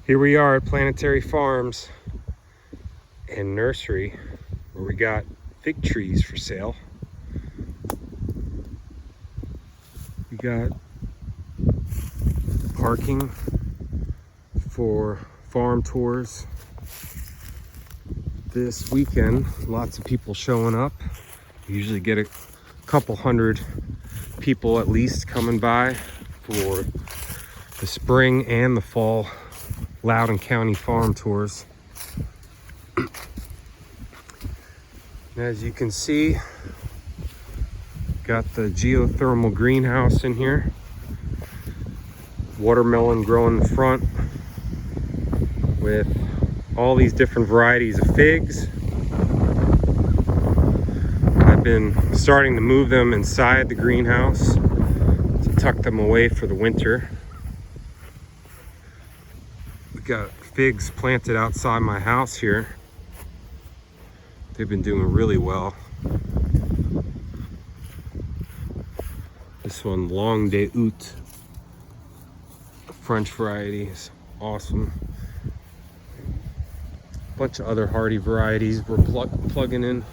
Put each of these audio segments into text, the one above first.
Here we are at Planetary Farms and Nursery, where we got fig trees for sale. We got parking for farm tours this weekend. Lots of people showing up. We usually get a couple hundred people at least coming by for the spring and the fall Loudoun County farm tours. As you can see, got the geothermal greenhouse in here. Watermelon growing in the front with all these different varieties of figs. I've been starting to move them inside the greenhouse to tuck them away for the winter. We got figs planted outside my house here. They've been doing really well. This one, Long de Août, French variety, is awesome. Bunch of other hardy varieties we're plugging in.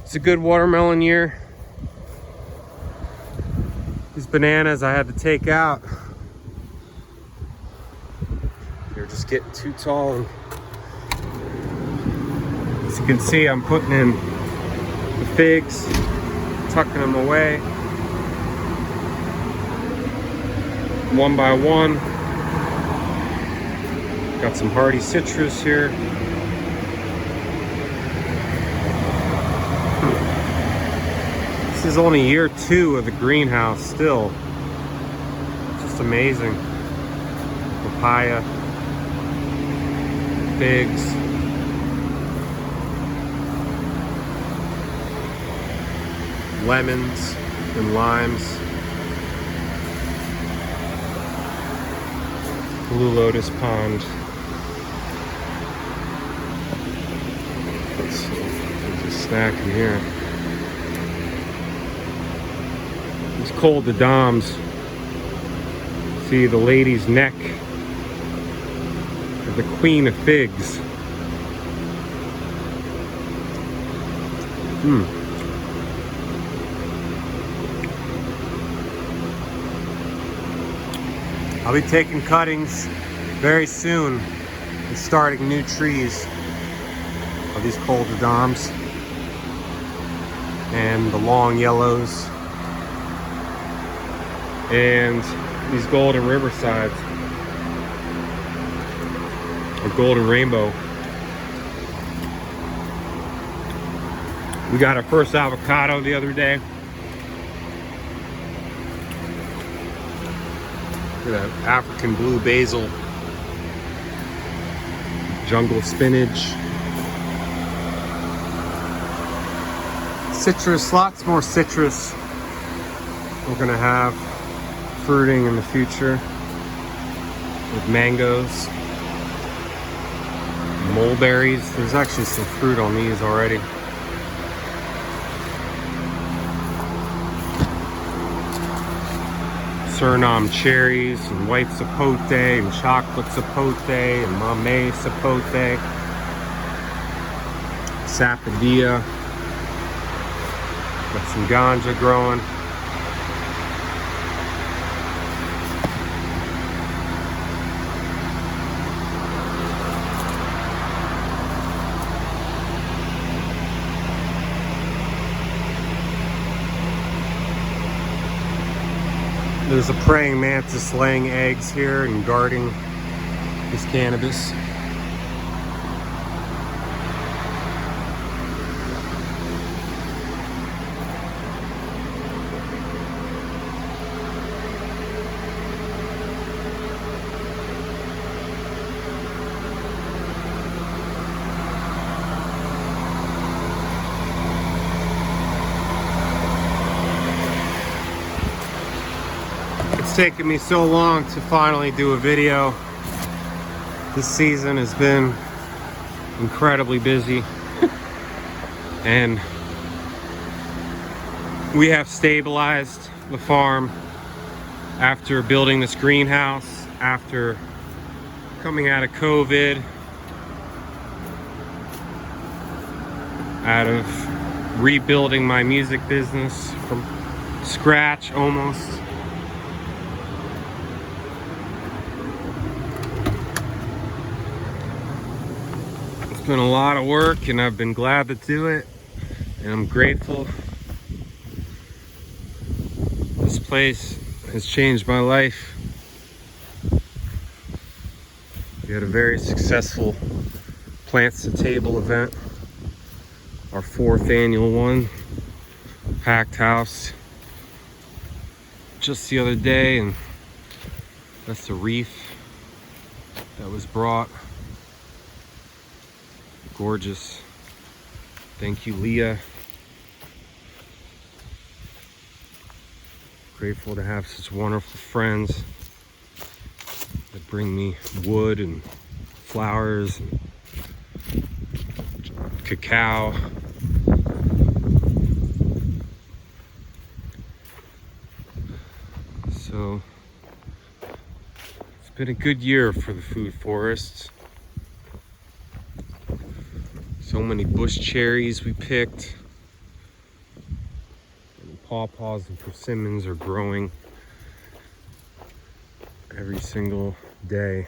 It's a good watermelon year. These bananas I had to take out. They're just getting too tall. And as you can see, I'm putting in the figs, tucking them away one by one. Got some hardy citrus here. This is only year 2 of the greenhouse still. Just amazing. Papaya, figs. Lemons and limes. Blue lotus pond. Let's see, there's a snack in here. These Fall Loudoun. See the lady's neck of the queen of figs. I'll be taking cuttings very soon and starting new trees of these Fall Loudoun and the long yellows and these golden riversides or golden rainbow. We got our first avocado the other day. Look at that African blue basil, jungle spinach, citrus, lots more citrus. We're gonna have fruiting in the future with mangoes, mulberries. There's actually some fruit on these already. Suriname cherries and white sapote and chocolate sapote and mamey sapote, sapodilla. Got some ganja growing. There's a praying mantis laying eggs here and guarding his cannabis. It's taken me so long to finally do a video. This season has been incredibly busy. And we have stabilized the farm after building this greenhouse after coming out of COVID, out of rebuilding my music business from scratch almost. It's been a lot of work and I've been glad to do it, and I'm grateful. This place has changed my life. We had a very successful Plants to Table event, our 4th annual one, packed house just the other day, and that's the wreath that was brought. Gorgeous. Thank you, Leah. Grateful to have such wonderful friends that bring me wood and flowers and cacao. So it's been a good year for the food forests. So many bush cherries we picked. And pawpaws and persimmons are growing every single day.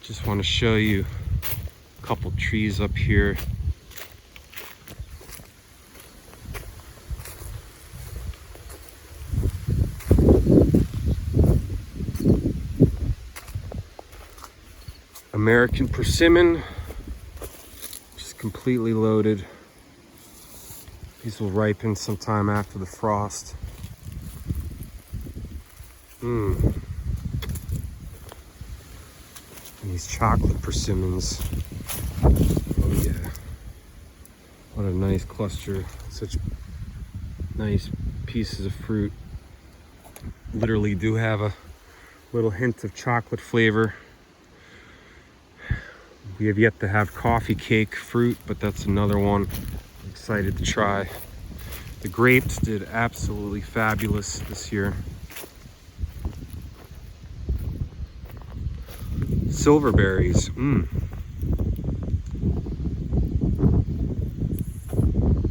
Just want to show you a couple trees up here. American persimmon, just completely loaded. These will ripen sometime after the frost. And these chocolate persimmons. Oh yeah. What a nice cluster. Such nice pieces of fruit. Literally do have a little hint of chocolate flavor. We have yet to have coffee cake fruit, but that's another one I'm excited to try. The grapes did absolutely fabulous this year. Silverberries,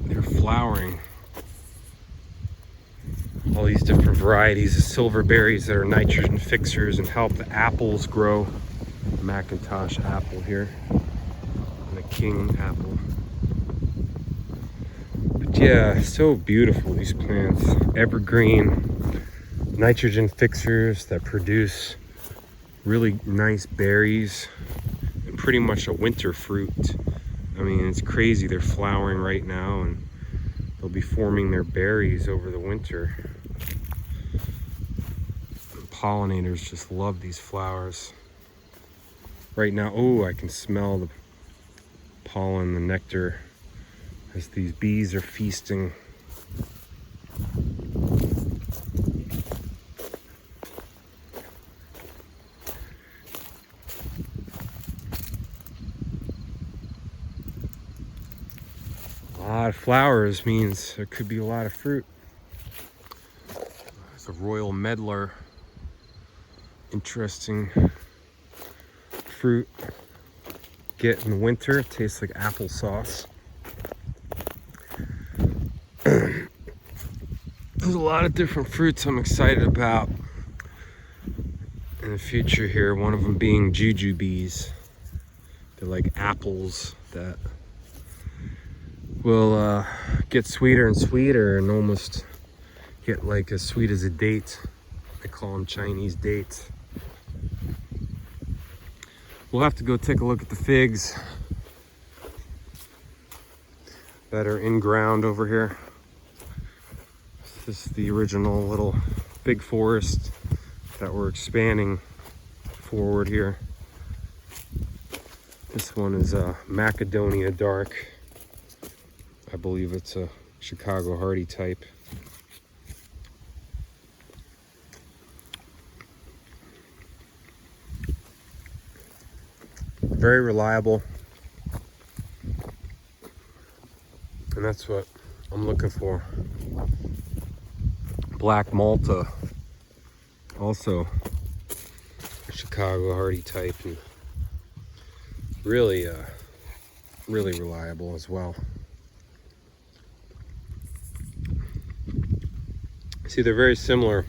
they're flowering. All these different varieties of silverberries that are nitrogen fixers and help the apples grow. Macintosh apple here, and a king apple. But yeah, so beautiful, these plants. Evergreen, nitrogen fixers that produce really nice berries, and pretty much a winter fruit. I mean, it's crazy. They're flowering right now, and they'll be forming their berries over the winter. And pollinators just love these flowers. Right now, oh, I can smell the pollen, the nectar, as these bees are feasting. A lot of flowers means there could be a lot of fruit. There's a royal medlar. Interesting fruit. Get in winter, it tastes like applesauce. There's a lot of different fruits I'm excited about in the future here. One of them being jujubes. They're like apples that will get sweeter and sweeter and almost get like as sweet as a date. I call them Chinese dates. We'll have to go take a look at the figs that are in ground over here. This is the original little fig forest that we're expanding forward here. This one is a Macedonia Dark. I believe it's a Chicago Hardy type. Very reliable, and that's what I'm looking for. Black Malta Also a Chicago hardy type, and really really reliable as well. See, they're very similar.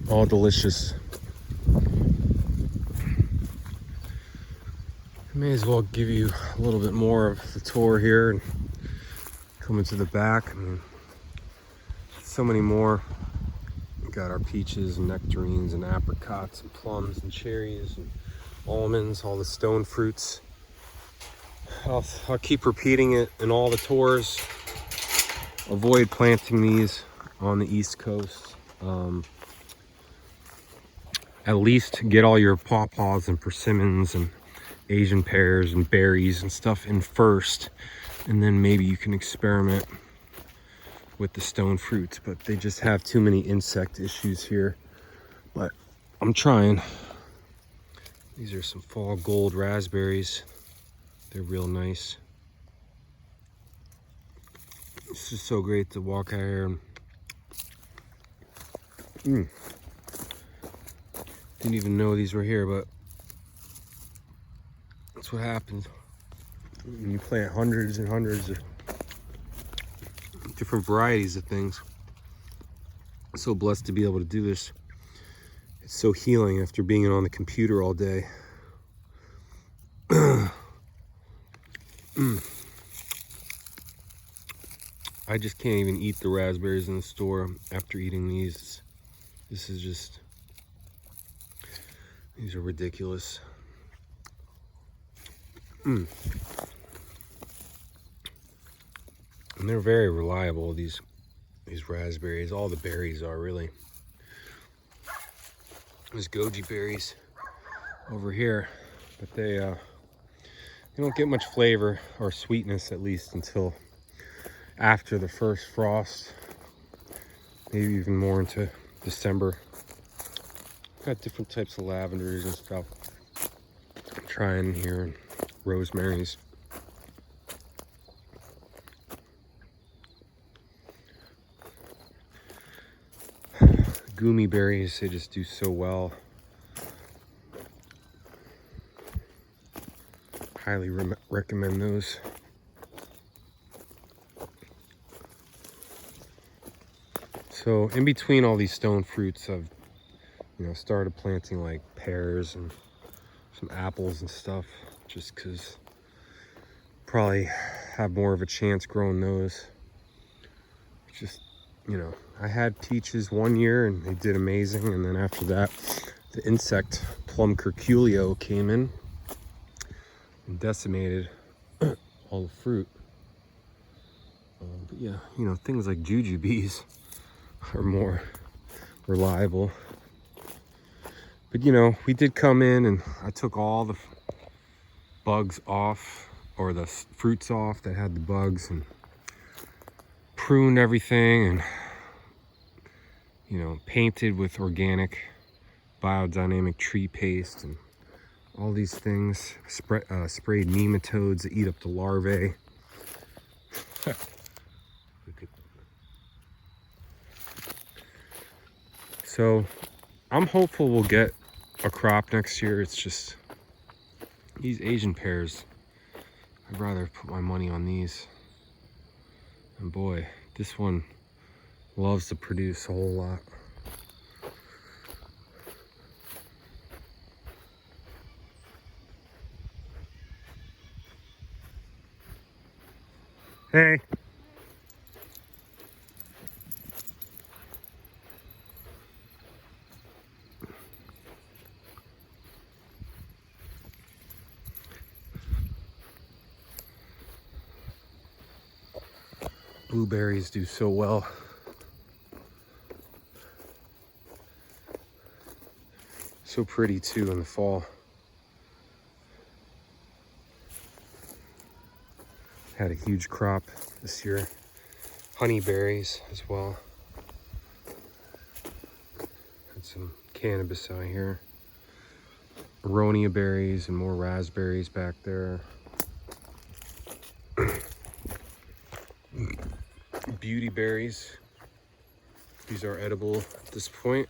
All delicious. I may as well give you a little bit more of the tour here and come into the back. I mean, so many more. We got our peaches and nectarines and apricots and plums and cherries and almonds, all the stone fruits. I'll keep repeating it in all the tours. Avoid planting these on the East Coast. At least get all your pawpaws and persimmons and Asian pears and berries and stuff in first, and then maybe you can experiment with the stone fruits, but they just have too many insect issues here. But I'm trying. These are some fall gold raspberries. They're real nice. This is so great to walk out here and didn't even know these were here, but that's what happens when you plant hundreds and hundreds of different varieties of things. I'm so blessed to be able to do this. It's so healing after being on the computer all day. I just can't even eat the raspberries in the store after eating these. This is just, these are ridiculous. And they're very reliable, these raspberries. All the berries are, really. There's goji berries over here, but they don't get much flavor or sweetness, at least until after the first frost, maybe even more into December. Got different types of lavenders and stuff I'm trying here, and rosemaries. Gummy berries, they just do so well. Highly recommend those. So in between all these stone fruits, I've started planting like pears and some apples and stuff, just because probably have more of a chance growing those. Just, I had peaches one year and they did amazing, and then after that the insect plum curculio came in and decimated all the fruit. But yeah, things like jujubes are more reliable. But we did come in and I took all the bugs off, or the fruits off that had the bugs, and pruned everything, and painted with organic biodynamic tree paste and all these things. Sprayed nematodes that eat up the larvae. So I'm hopeful we'll get a crop next year. It's just these Asian pears, I'd rather put my money on these. And boy, this one loves to produce a whole lot. Hey. Blueberries do so well. So pretty too in the fall. Had a huge crop this year. Honeyberries as well. Had some cannabis out here. Aronia berries and more raspberries back there. Beauty berries. These are edible at this point.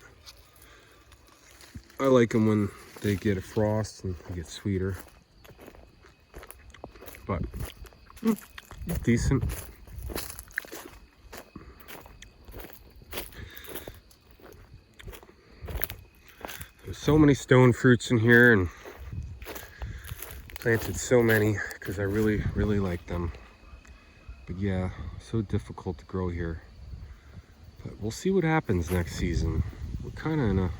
I like them when they get a frost and they get sweeter. But decent. There's so many stone fruits in here, and planted so many because I really like them. But yeah, so difficult to grow here. But we'll see what happens next season. We're kind of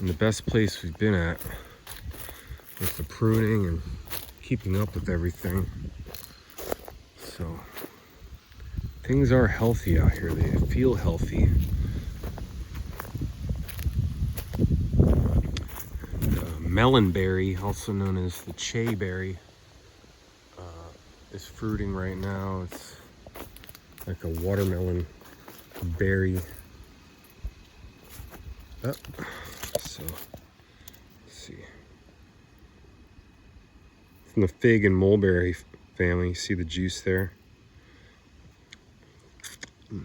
in the best place we've been at with the pruning and keeping up with everything. So things are healthy out here. They feel healthy. Melonberry, also known as the Che berry, is fruiting right now. It's like a watermelon berry. So let's see. From the fig and mulberry family. You see the juice there? I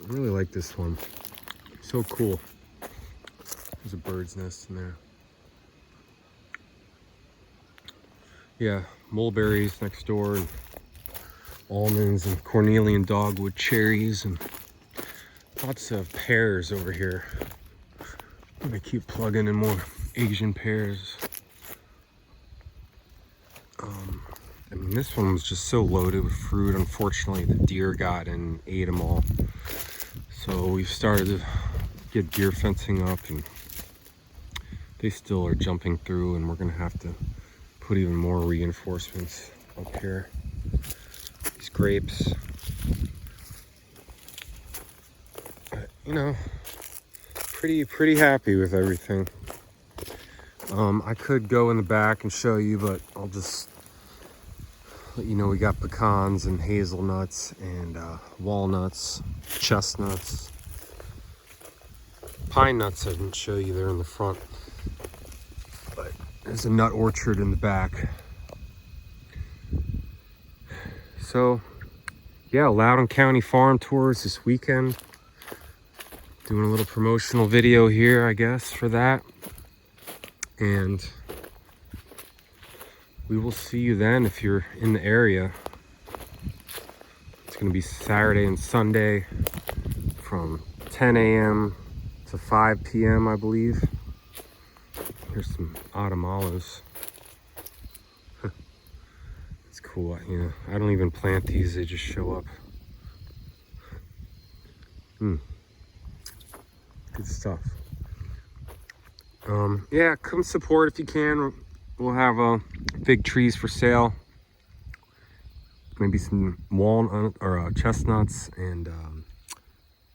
really like this one. So cool. There's a bird's nest in there. Yeah, mulberries next door, and almonds and Cornelian dogwood cherries, and lots of pears over here. I'm gonna keep plugging in more Asian pears. I mean, this one was just so loaded with fruit. Unfortunately, the deer got in and ate them all. So we've started to get deer fencing up, and they still are jumping through, and we're gonna have to put even more reinforcements up here. These grapes, but, you know, pretty happy with everything. I could go in the back and show you, but I'll just let you know we got pecans and hazelnuts and walnuts, chestnuts, pine nuts. I didn't show you, they're in the front. But there's a nut orchard in the back. So yeah, Loudoun County farm tours this weekend. Doing a little promotional video here, I guess, for that. And we will see you then if you're in the area. It's going to be Saturday and Sunday from 10 a.m. to 5 p.m. I believe. Here's some autumn olives. It's cool. You know, I don't even plant these, they just show up. Good stuff. Yeah, come support if you can. We'll have fig trees for sale. Maybe some walnut or chestnuts and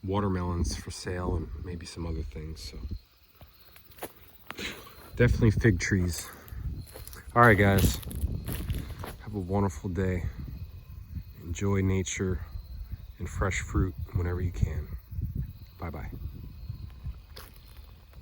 watermelons for sale, and maybe some other things. So definitely fig trees. All right, guys. Have a wonderful day. Enjoy nature and fresh fruit whenever you can. Bye-bye.